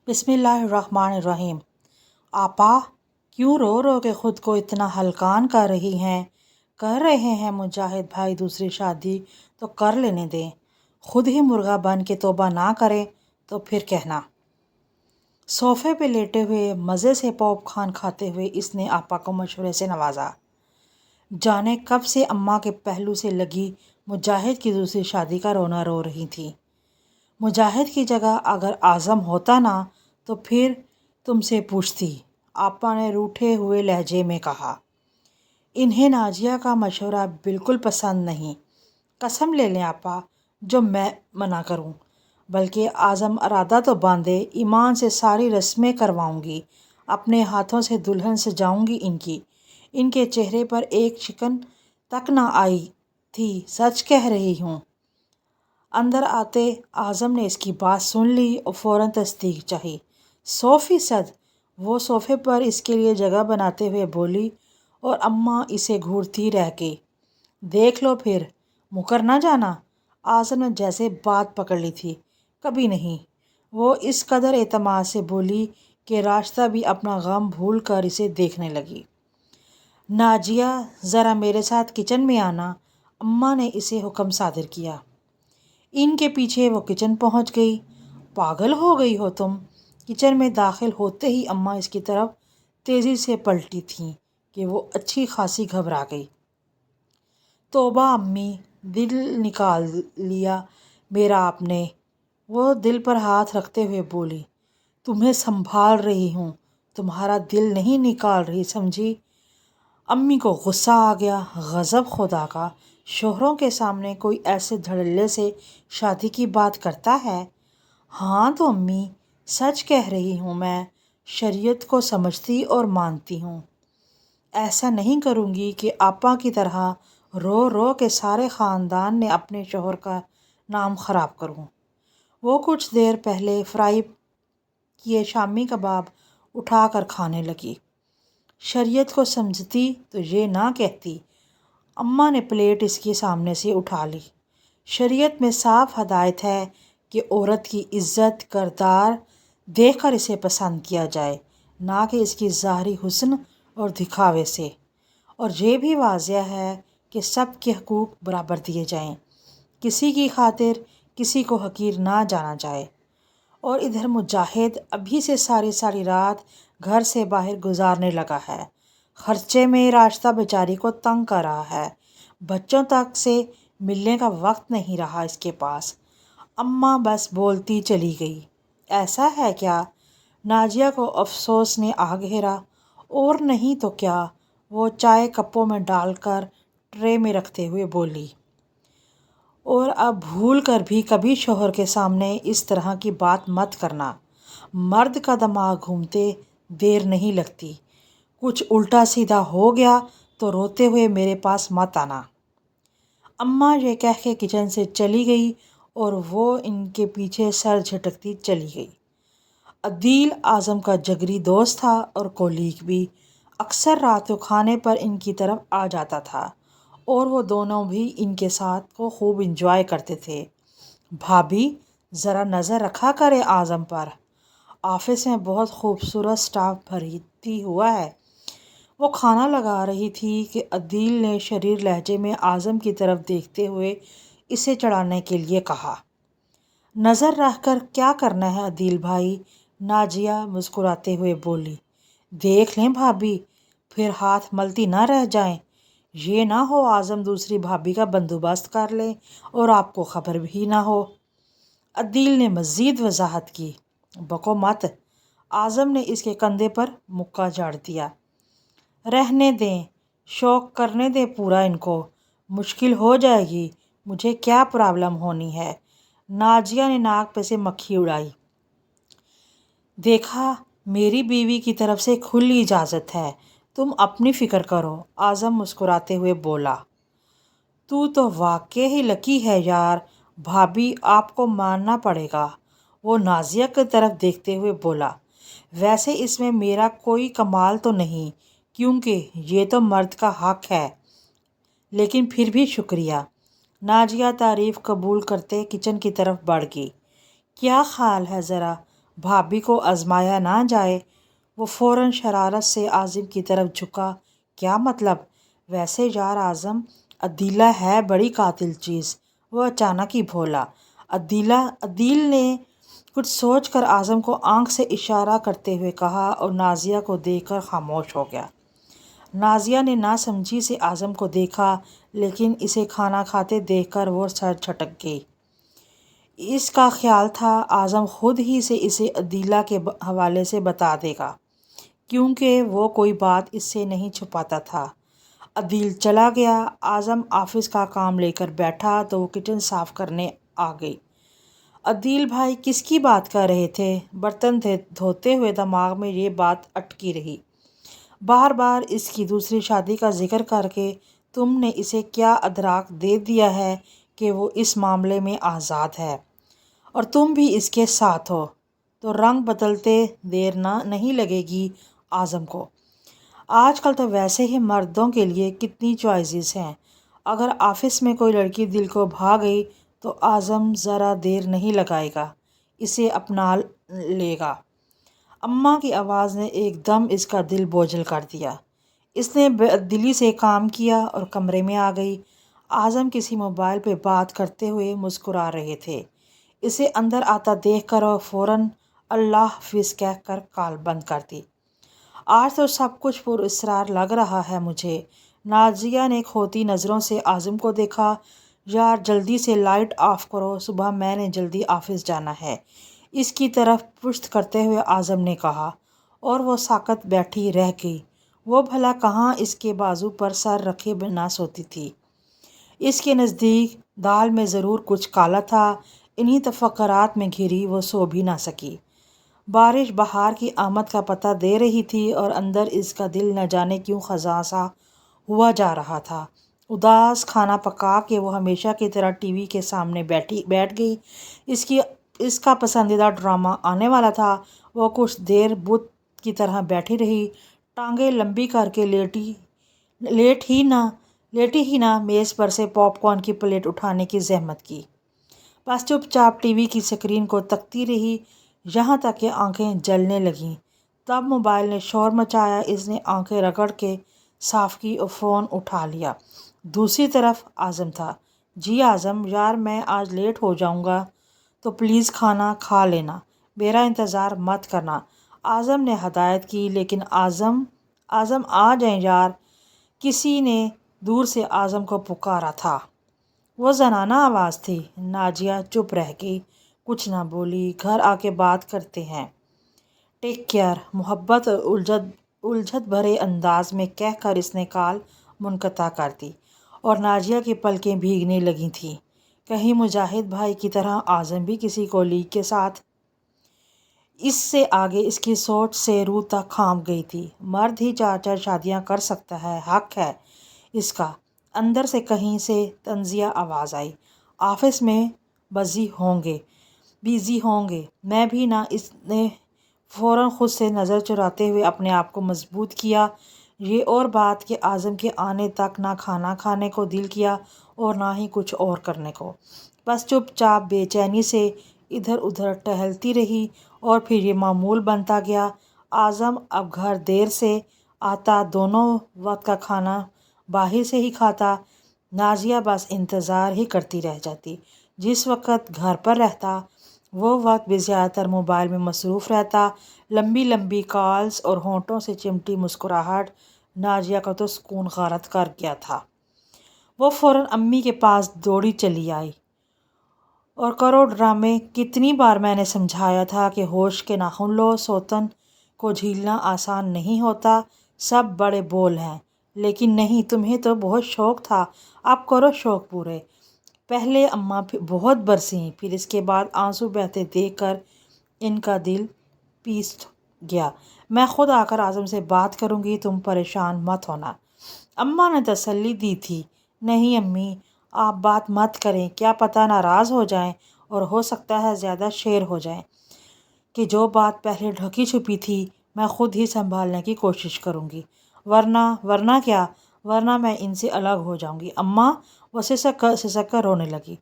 بسم اللہ الرحمن الرحیم۔ آپا کیوں رو رو کے خود کو اتنا ہلکان کر رہی ہیں؟ کر رہے ہیں مجاہد بھائی دوسری شادی تو کر لینے دیں، خود ہی مرغا بن کے توبہ نہ کرے تو پھر کہنا۔ صوفے پہ لیٹے ہوئے مزے سے پاپ کارن کھاتے ہوئے اس نے آپا کو مشورے سے نوازا۔ جانے کب سے اماں کے پہلو سے لگی مجاہد کی دوسری شادی کا رونا رو رہی تھی۔ مجاہد کی جگہ اگر اعظم ہوتا نا تو پھر تم سے پوچھتی، آپا نے روٹھے ہوئے لہجے میں کہا۔ انہیں ناجیہ کا مشورہ بالکل پسند نہیں۔ قسم لے لیں آپا، جو میں منع کروں، بلکہ اعظم ارادہ تو باندھے، ایمان سے ساری رسمیں کرواؤں گی، اپنے ہاتھوں سے دلہن سجاؤں گی ان کے چہرے پر ایک شکن تک نہ آئی تھی، سچ کہہ رہی ہوں۔ اندر آتے اعظم نے اس کی بات سن لی اور فوراً تصدیق چاہی۔ 100%۔ وہ صوفے پر اس کے لیے جگہ بناتے ہوئے بولی اور اماں اسے گھورتی رہ گئی۔ دیکھ لو پھر، مکر نہ جانا۔ اعظم نے جیسے بات پکڑ لی تھی، کبھی نہیں۔ وہ اس قدر اعتماد سے بولی کہ راشدہ بھی اپنا غم بھول کر اسے دیکھنے لگی۔ ناجیہ ذرا میرے ساتھ کچن میں آنا، اماں نے اسے حکم صادر کیا۔ ان کے پیچھے وہ کچن پہنچ گئی۔ پاگل ہو گئی ہو تم؟ کچن میں داخل ہوتے ہی اماں اس کی طرف تیزی سے پلٹی تھیں کہ وہ اچھی خاصی گھبرا گئی۔ توبہ امی، دل نکال لیا میرا آپ نے، وہ دل پر ہاتھ رکھتے ہوئے بولی۔ تمہیں سنبھال رہی ہوں، تمہارا دل نہیں نکال رہی، سمجھی؟ امی کو غصہ آ گیا، غضب خدا کا، شوہروں کے سامنے کوئی ایسے دھڑلے سے شادی کی بات کرتا ہے؟ ہاں تو امی، سچ کہہ رہی ہوں، میں شریعت کو سمجھتی اور مانتی ہوں۔ ایسا نہیں کروں گی کہ آپا کی طرح رو رو کے سارے خاندان نے اپنے شوہر کا نام خراب کروں۔ وہ کچھ دیر پہلے فرائی کیے شامی کباب اٹھا کر کھانے لگی۔ شریعت کو سمجھتی تو یہ نہ کہتی۔ اماں نے پلیٹ اس کے سامنے سے اٹھا لی۔ شریعت میں صاف ہدایت ہے کہ عورت کی عزت کردار دیکھ کر اسے پسند کیا جائے، نہ کہ اس کی ظاہری حسن اور دکھاوے سے۔ اور یہ بھی واضح ہے کہ سب کے حقوق برابر دیے جائیں، کسی کی خاطر کسی کو حقیر نہ جانا جائے۔ اور ادھر مجاہد ابھی سے ساری رات گھر سے باہر گزارنے لگا ہے، خرچے میں راشدہ بیچاری کو تنگ کر رہا ہے، بچوں تک سے ملنے کا وقت نہیں رہا اس کے پاس۔ اماں بس بولتی چلی گئی۔ ایسا ہے کیا؟ ناجیہ کو افسوس نے آ گھیرا۔ اور نہیں تو کیا، وہ چائے کپوں میں ڈال کر ٹرے میں رکھتے ہوئے بولی۔ اور اب بھول کر بھی کبھی شوہر کے سامنے اس طرح کی بات مت کرنا، مرد کا دماغ گھومتے دیر نہیں لگتی، کچھ الٹا سیدھا ہو گیا تو روتے ہوئے میرے پاس مت آنا۔ اماں یہ کہہ کے کچن سے چلی گئی اور وہ ان کے پیچھے سر جھٹکتی چلی گئی۔ عدیل اعظم کا جگری دوست تھا اور کولیگ بھی، اکثر رات کو کھانے پر ان کی طرف آ جاتا تھا اور وہ دونوں بھی ان کے ساتھ کو خوب انجوائے کرتے تھے۔ بھابھی ذرا نظر رکھا کرے اعظم پر، آفس میں بہت خوبصورت سٹاف بھرتی ہوا ہے۔ وہ کھانا لگا رہی تھی کہ عدیل نے شریر لہجے میں اعظم کی طرف دیکھتے ہوئے اسے چڑھانے کے لیے کہا۔ نظر رکھ کر کیا کرنا ہے عدیل بھائی؟ ناجیہ مسکراتے ہوئے بولی۔ دیکھ لیں بھابھی، پھر ہاتھ ملتی نہ رہ جائیں، یہ نہ ہو اعظم دوسری بھابھی کا بندوبست کر لے اور آپ کو خبر بھی نہ ہو۔ عدیل نے مزید وضاحت کی۔ بکو مت، اعظم نے اس کے کندھے پر مکہ جاڑ دیا۔ رہنے دیں، شوق کرنے دیں پورا ان کو، مشکل ہو جائے گی، مجھے کیا پرابلم ہونی ہے؟ ناجیہ نے ناک پہ سے مکھی اڑائی۔ دیکھا، میری بیوی کی طرف سے کھلی اجازت ہے، تم اپنی فکر کرو، اعظم مسکراتے ہوئے بولا۔ تو واقعی ہی لکی ہے یار، بھابھی آپ کو ماننا پڑے گا، وہ نازیہ کی طرف دیکھتے ہوئے بولا۔ ویسے اس میں میرا کوئی کمال تو نہیں، کیونکہ یہ تو مرد کا حق ہے، لیکن پھر بھی شکریہ۔ ناجیہ تعریف قبول کرتے کچن کی طرف بڑھ گئی۔ کیا خیال ہے ذرا بھابھی کو آزمایا نہ جائے۔ وہ فوراً شرارت سے عازم کی طرف جھکا۔ کیا مطلب؟ ویسے یار اعظم، عدیلہ ہے بڑی قاتل چیز، وہ اچانک ہی بولا۔ عدیل نے کچھ سوچ کر اعظم کو آنکھ سے اشارہ کرتے ہوئے کہا اور نازیہ کو دیکھ کر خاموش ہو گیا۔ نازیہ نے ناسمجھی سے اعظم کو دیکھا، لیکن اسے کھانا کھاتے دیکھ کر وہ سر جھٹک گئی۔ اس کا خیال تھا اعظم خود ہی سے اسے عدیلہ کے حوالے سے بتا دے گا، کیونکہ وہ کوئی بات اس سے نہیں چھپاتا تھا۔ عدیل چلا گیا۔ اعظم آفس کا کام لے کر بیٹھا تو وہ کچن صاف کرنے آ گئی۔ عدیل بھائی کس کی بات کر رہے تھے؟ برتن دھوتے ہوئے دماغ میں یہ بات اٹکی رہی۔ بار بار اس کی دوسری شادی کا ذکر کر کے تم نے اسے کیا ادراک دے دیا ہے کہ وہ اس معاملے میں آزاد ہے، اور تم بھی اس کے ساتھ ہو، تو رنگ بدلتے دیر نہیں لگے گی اعظم کو۔ آج کل تو ویسے ہی مردوں کے لیے کتنی چوائسیز ہیں۔ اگر آفس میں کوئی لڑکی دل کو بھا گئی تو اعظم ذرا دیر نہیں لگائے گا، اسے اپنا لے گا۔ اماں کی آواز نے ایک دم اس کا دل بوجھل کر دیا۔ اس نے بے دلی سے کام کیا اور کمرے میں آ گئی۔ اعظم کسی موبائل پہ بات کرتے ہوئے مسکرا رہے تھے۔ اسے اندر آتا دیکھ کر وہ فوراً اللہ حافظ کہہ کر کال بند کر دی۔ آج تو سب کچھ پر اسرار لگ رہا ہے مجھے۔ نازیہ نے کھوتی نظروں سے اعظم کو دیکھا۔ یار جلدی سے لائٹ آف کرو، صبح میں نے جلدی آفس جانا ہے، اس کی طرف پشت کرتے ہوئے اعظم نے کہا، اور وہ ساکت بیٹھی رہ گئی۔ وہ بھلا کہاں اس کے بازو پر سر رکھے بنا سوتی تھی؟ اس کے نزدیک دال میں ضرور کچھ کالا تھا۔ انہی تفکرات میں گھری وہ سو بھی نہ سکی۔ بارش بہار کی آمد کا پتہ دے رہی تھی اور اندر اس کا دل نہ جانے کیوں خزاں سا ہوا جا رہا تھا۔ اداس کھانا پکا کے وہ ہمیشہ کی طرح ٹی وی کے سامنے بیٹھ گئی۔ اس کا پسندیدہ ڈرامہ آنے والا تھا۔ وہ کچھ دیر بت کی طرح بیٹھی رہی، ٹانگیں لمبی کر کے لیٹی ہی نہ میز پر سے پاپ کارن کی پلیٹ اٹھانے کی زحمت کی، بس چپ چاپ ٹی وی کی اسکرین کو تکتی رہی، یہاں تک کہ آنکھیں جلنے لگیں۔ تب موبائل نے شور مچایا۔ اس نے آنکھیں رگڑ کے صاف کی اور فون اٹھا لیا۔ دوسری طرف اعظم تھا۔ جی اعظم، یار میں آج لیٹ ہو جاؤں گا تو پلیز کھانا کھا لینا، میرا انتظار مت کرنا، اعظم نے ہدایت کی۔ لیکن اعظم آ جائیں یار، کسی نے دور سے اعظم کو پکارا تھا۔ وہ زنانہ آواز تھی۔ نازیہ چپ رہ گئی، کچھ نہ بولی۔ گھر آ کے بات کرتے ہیں، ٹیک کیئر، محبت اور الجھت بھرے انداز میں کہہ کر اس نے کال منقطع کر دی، اور نازیہ کی پلکیں بھیگنے لگی تھیں۔ کہیں مجاہد بھائی کی طرح اعظم بھی کسی کولیگ کے ساتھ؟ اس سے آگے اس کی سوچ سے روح تک کھام گئی تھی۔ مرد ہی 4 شادیاں کر سکتا ہے، حق ہے اس کا۔ اندر سے کہیں سے طنزیہ آواز آئی، آفس میں بزی ہوں گے میں بھی نہ۔ اس نے فوراً خود سے نظر چراتے ہوئے اپنے آپ کو مضبوط کیا۔ یہ اور بات کہ اعظم کے آنے تک نہ کھانا کھانے کو دل کیا اور نہ ہی کچھ اور کرنے کو، بس چپ چاپ بے چینی سے ادھر ادھر ٹہلتی رہی، اور پھر یہ معمول بنتا گیا۔ اعظم اب گھر دیر سے آتا، دونوں وقت کا کھانا باہر سے ہی کھاتا۔ نازیہ بس انتظار ہی کرتی رہ جاتی۔ جس وقت گھر پر رہتا وہ وقت بھی زیادہ تر موبائل میں مصروف رہتا۔ لمبی لمبی کالز اور ہونٹوں سے چمٹی مسکراہٹ نازیہ کا تو سکون غارت کر گیا تھا۔ وہ فوراً امی کے پاس دوڑی چلی آئی، اور کرو ڈرامے، کتنی بار میں نے سمجھایا تھا کہ ہوش کے ناخن لو، سوتن کو جھیلنا آسان نہیں ہوتا، سب بڑے بول ہیں، لیکن نہیں، تمہیں تو بہت شوق تھا، اب کرو شوق پورے۔ پہلے اماں بہت برسیں، پھر اس کے بعد آنسو بہتے دیکھ کر ان کا دل پیس گیا۔ میں خود آ کر اعظم سے بات کروں گی، تم پریشان مت ہونا، اماں نے تسلی دی تھی۔ نہیں امی، آپ بات مت کریں، کیا پتہ ناراض ہو جائیں، اور ہو سکتا ہے زیادہ شیر ہو جائیں، کہ جو بات پہلے ڈھکی چھپی تھی میں خود ہی سنبھالنے کی کوشش کروں گی، ورنہ کیا، ورنہ میں ان سے الگ ہو جاؤں گی۔ اماں، وہ سسک کر رونے لگی۔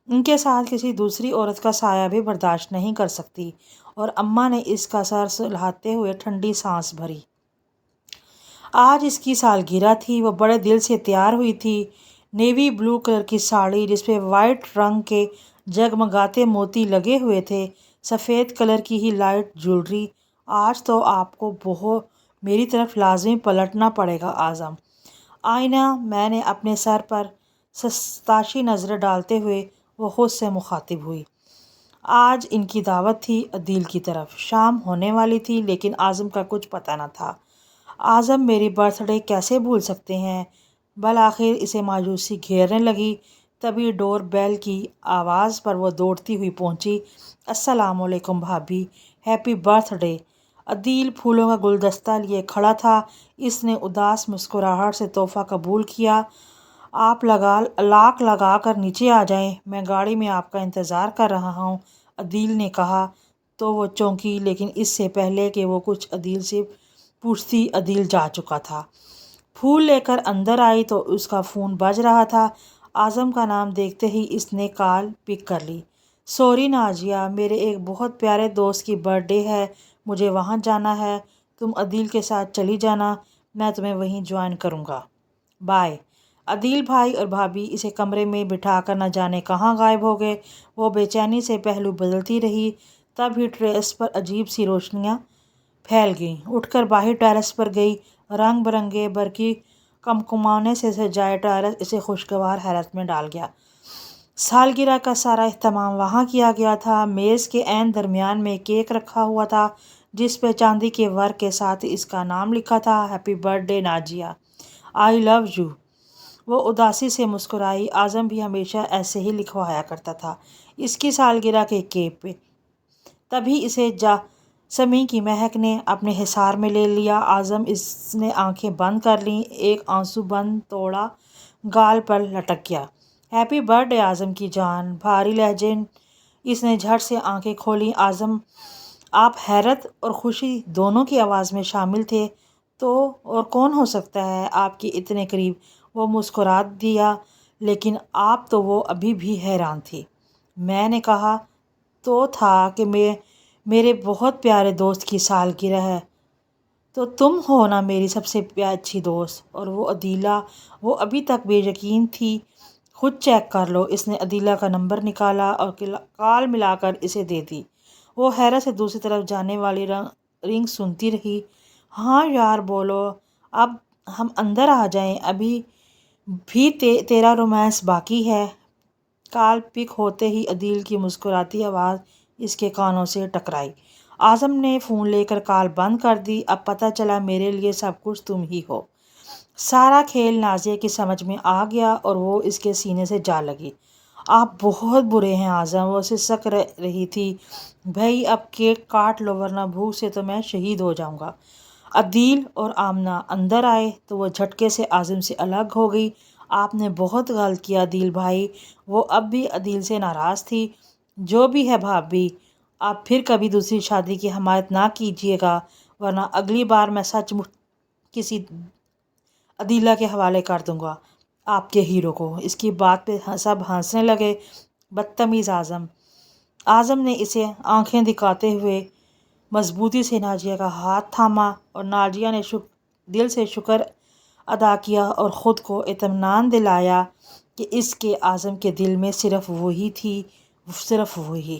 ان کے ساتھ کسی دوسری عورت کا سایہ بھی برداشت نہیں کر سکتی، اور اماں نے اس کا سر سلہاتے ہوئے ٹھنڈی سانس بھری۔ آج اس کی سالگرہ تھی۔ وہ بڑے دل سے تیار ہوئی تھی۔ نیوی بلو کلر کی ساڑی جس پہ وائٹ رنگ کے جگمگاتے موتی لگے ہوئے تھے، سفید کلر کی ہی لائٹ جیولری۔ آج تو آپ کو میری طرف لازمی پلٹنا پڑے گا اعظم۔ آئینہ میں نے اپنے سر پر سستاشی نظریں ڈالتے ہوئے وہ خود سے مخاطب ہوئی۔ آج ان کی دعوت تھی عدیل کی طرف۔ شام ہونے والی تھی لیکن اعظم کا کچھ پتہ نہ تھا۔ اعظم میری برتھ ڈے کیسے بھول سکتے ہیں؟ بالآخر اسے مایوسی گھیرنے لگی۔ تبھی ڈور بیل کی آواز پر وہ دوڑتی ہوئی پہنچی۔ السلام علیکم بھابھی، ہیپی برتھ ڈے۔ عدیل پھولوں کا گلدستہ لیے کھڑا تھا۔ اس نے اداس مسکراہٹ سے تحفہ قبول کیا۔ آپ لاک لگا کر نیچے آ جائیں، میں گاڑی میں آپ کا انتظار کر رہا ہوں، عدیل نے کہا تو وہ چونکی، لیکن اس سے پہلے کہ وہ کچھ عدیل سے پوچھتی عدیل جا چکا تھا۔ پھول لے کر اندر آئی تو اس کا فون بج رہا تھا۔ اعظم کا نام دیکھتے ہی اس نے کال پک کر لی۔ سوری نازیہ، میرے ایک بہت پیارے دوست کی برتھ ڈے ہے، مجھے وہاں جانا ہے، تم عدیل کے ساتھ چلی جانا، میں تمہیں وہیں جوائن کروں گا، بائے۔ عدیل بھائی اور بھابھی اسے کمرے میں بٹھا کر نہ جانے کہاں غائب ہو گئے۔ وہ بے چینی سے پہلو بدلتی رہی۔ تب ہی ٹیریس پر عجیب سی روشنیاں پھیل گئیں۔ اٹھ کر باہر ٹیریس پر گئی۔ رنگ برنگے برقی کمکمانے سے سجائے ٹیریس اسے خوشگوار حیرت میں ڈال گیا۔ سالگرہ کا سارا اہتمام وہاں کیا گیا تھا۔ میز کے عین درمیان میں کیک رکھا ہوا تھا جس پہ چاندی کے ورق کے ساتھ اس کا نام لکھا تھا، happy birthday Nazia, I love you. وہ اداسی سے مسکرائی۔ اعظم بھی ہمیشہ ایسے ہی لکھوایا کرتا تھا اس کی سالگرہ کے کیک پہ۔ تبھی اسے جاسمیں کی مہک نے اپنے حصار میں لے لیا۔ اعظم اس نے آنکھیں بند کر لیں، ایک آنسو بند توڑا گال پر لٹک گیا۔ ہیپی برتھ ڈے اعظم کی جان، بھاری لہجے اس نے جھٹ سے آنکھیں کھولیں۔ اعظم، آپ حیرت اور خوشی دونوں کی آواز میں شامل تھے۔ تو اور کون ہو سکتا ہے آپ کے اتنے قریب؟ وہ مسکرا دیا۔ لیکن آپ تو وہ ابھی بھی حیران تھی۔ میں نے کہا تو تھا کہ میرے بہت پیارے دوست کی سالگرہ ہے، تو تم ہو نا میری سب سے اچھی دوست۔ اور وہ عدیلہ، وہ ابھی تک بے یقین تھی۔ خود چیک کر لو۔ اس نے عدیلہ کا نمبر نکالا اور کال ملا کر اسے دے دی۔ وہ حیرت سے دوسری طرف جانے والی رنگ سنتی رہی۔ ہاں یار بولو، اب ہم اندر آ جائیں، ابھی بھی تیرا رومانس باقی ہے۔ کال پک ہوتے ہی عدیل کی مسکراتی آواز اس کے کانوں سے ٹکرائی۔ اعظم نے فون لے کر کال بند کر دی۔ اب پتہ چلا میرے لیے سب کچھ تم ہی ہو۔ سارا کھیل نازیہ کی سمجھ میں آ گیا اور وہ اس کے سینے سے جا لگی۔ آپ بہت برے ہیں اعظم، وہ سسک رہی تھی۔ بھئی اب کیک کاٹ لو ورنہ بھوک سے تو میں شہید ہو جاؤں گا۔ عدیل اور آمنہ اندر آئے تو وہ جھٹکے سے اعظم سے الگ ہو گئی۔ آپ نے بہت غلط کیا عدیل بھائی۔ وہ اب بھی عدیل سے ناراض تھی۔ جو بھی ہے بھابھی، آپ پھر کبھی دوسری شادی کی حمایت نہ کیجیے گا ورنہ اگلی بار میں سچ مچ کسی عدیلہ کے حوالے کر دوں گا آپ کے ہیرو کو۔ اس کی بات پہ سب ہنسنے لگے۔ بدتمیز اعظم۔ اعظم نے اسے آنکھیں دکھاتے ہوئے مضبوطی سے نازیہ کا ہاتھ تھاما اور نازیہ نے دل سے شکر ادا کیا اور خود کو اطمینان دلایا کہ اس کے اعظم کے دل میں صرف وہی تھی، صرف وہی۔